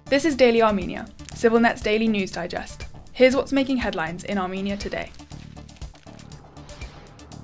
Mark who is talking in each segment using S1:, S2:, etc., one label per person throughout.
S1: This is Daily Armenia, CivilNet's daily news digest. Here's what's making headlines in Armenia today.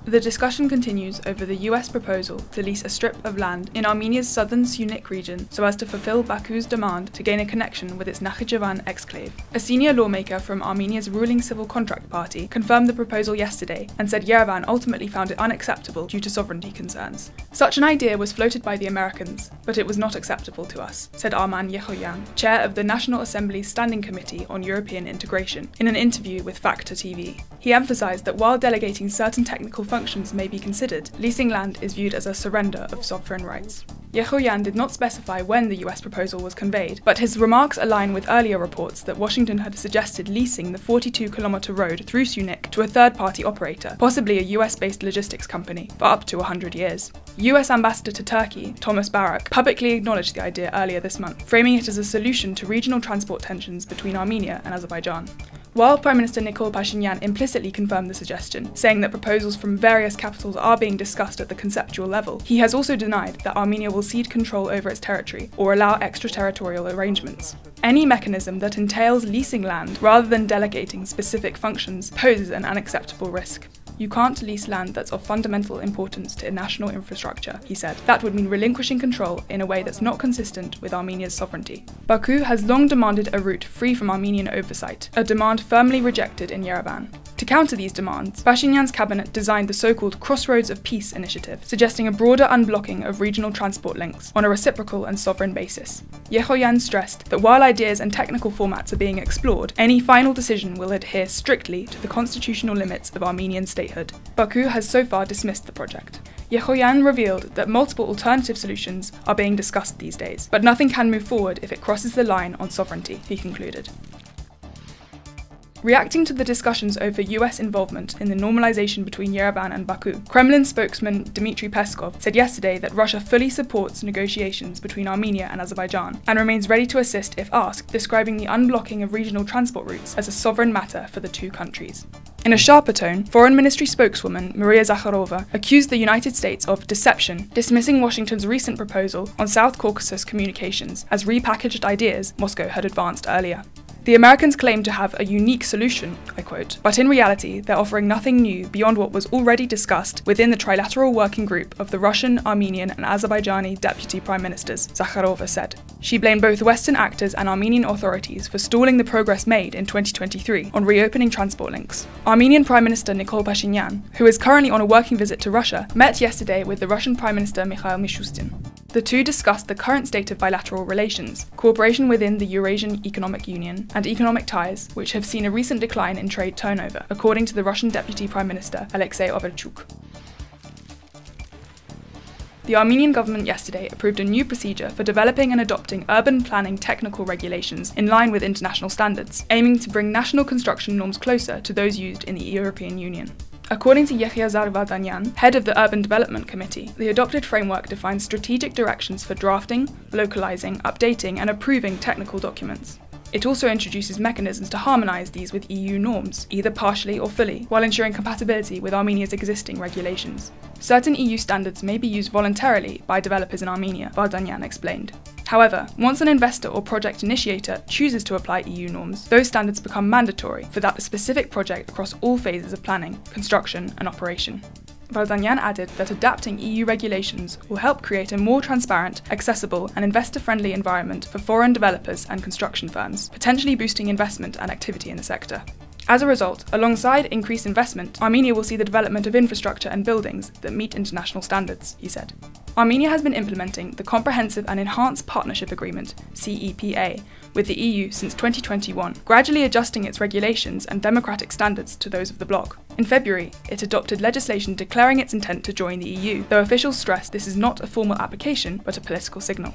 S1: The discussion continues over the US proposal to lease a strip of land in Armenia's southern Syunik region so as to fulfill Baku's demand to gain a connection with its Yerevan exclave. A senior lawmaker from Armenia's ruling civil contract party confirmed the proposal yesterday and said Yerevan ultimately found it unacceptable due to sovereignty concerns. Such an idea was floated by the Americans, but it was not acceptable to us, said Yerevan, chair of the National Assembly's Standing Committee on European Integration, in an interview with Factor TV. He emphasized that while delegating certain technical functions may be considered, leasing land is viewed as a surrender of sovereign rights. Yerevan did not specify when the US proposal was conveyed, but his remarks align with earlier reports that Washington had suggested leasing the 42-kilometer road through Syunik to a third-party operator, possibly a US-based logistics company, for up to 100 years. US Ambassador to Turkey, Thomas Barak, publicly acknowledged the idea earlier this month, framing it as a solution to regional transport tensions between Armenia and Azerbaijan. While Prime Minister Nikol Pashinyan implicitly confirmed the suggestion, saying that proposals from various capitals are being discussed at the conceptual level, he has also denied that Armenia will cede control over its territory or allow extraterritorial arrangements. Any mechanism that entails leasing land rather than delegating specific functions poses an unacceptable risk. You can't lease land that's of fundamental importance to national infrastructure, he said. That would mean relinquishing control in a way that's not consistent with Armenia's sovereignty. Baku has long demanded a route free from Armenian oversight, a demand firmly rejected in Yerevan. To counter these demands, Pashinyan's cabinet designed the so-called Crossroads of Peace initiative, suggesting a broader unblocking of regional transport links on a reciprocal and sovereign basis. Yerevan stressed that while ideas and technical formats are being explored, any final decision will adhere strictly to the constitutional limits of Armenian statehood. Baku has so far dismissed the project. Yerevan revealed that multiple alternative solutions are being discussed these days, but nothing can move forward if it crosses the line on sovereignty, he concluded. Reacting to the discussions over US involvement in the normalization between Yerevan and Baku, Kremlin spokesman Dmitry Peskov said yesterday that Russia fully supports negotiations between Armenia and Azerbaijan and remains ready to assist if asked, describing the unblocking of regional transport routes as a sovereign matter for the two countries. In a sharper tone, Foreign Ministry spokeswoman Maria Zakharova accused the United States of deception, dismissing Washington's recent proposal on South Caucasus communications as repackaged ideas Moscow had advanced earlier. The Americans claim to have a unique solution, I quote, but in reality they're offering nothing new beyond what was already discussed within the trilateral working group of the Russian, Armenian and Azerbaijani deputy prime ministers, Zakharova said. She blamed both Western actors and Armenian authorities for stalling the progress made in 2023 on reopening transport links. Armenian Prime Minister Nikol Pashinyan, who is currently on a working visit to Russia, met yesterday with the Russian Prime Minister Mikhail Mishustin. The two discussed the current state of bilateral relations, cooperation within the Eurasian Economic Union, and economic ties, which have seen a recent decline in trade turnover, according to the Russian Deputy Prime Minister Alexei Overchuk. The Armenian government yesterday approved a new procedure for developing and adopting urban planning technical regulations in line with international standards, aiming to bring national construction norms closer to those used in the European Union. According to Yerevan, head of the Urban Development Committee, the adopted framework defines strategic directions for drafting, localizing, updating and approving technical documents. It also introduces mechanisms to harmonise these with EU norms, either partially or fully, while ensuring compatibility with Armenia's existing regulations. Certain EU standards may be used voluntarily by developers in Armenia, Vardanyan explained. However, once an investor or project initiator chooses to apply EU norms, those standards become mandatory for that specific project across all phases of planning, construction and operation. Vardanyan added that adapting EU regulations will help create a more transparent, accessible and investor-friendly environment for foreign developers and construction firms, potentially boosting investment and activity in the sector. As a result, alongside increased investment, Armenia will see the development of infrastructure and buildings that meet international standards, he said. Armenia has been implementing the Comprehensive and Enhanced Partnership Agreement, CEPA, with the EU since 2021, gradually adjusting its regulations and democratic standards to those of the bloc. In February, it adopted legislation declaring its intent to join the EU, though officials stress this is not a formal application but a political signal.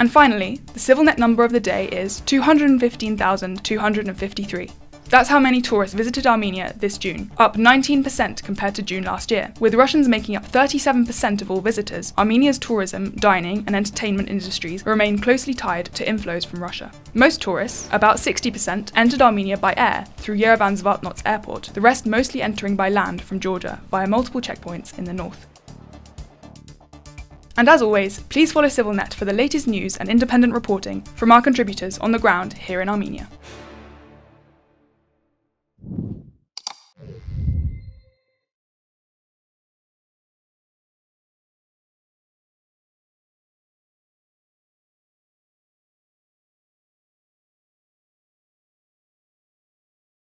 S1: And finally, the CivilNet number of the day is 215,253. That's how many tourists visited Armenia this June, up 19% compared to June last year. With Russians making up 37% of all visitors, Armenia's tourism, dining and entertainment industries remain closely tied to inflows from Russia. Most tourists, about 60%, entered Armenia by air through Yerevan's Zvartnots airport, the rest mostly entering by land from Georgia via multiple checkpoints in the north. And as always, please follow CivilNet for the latest news and independent reporting from our contributors on the ground here in Armenia.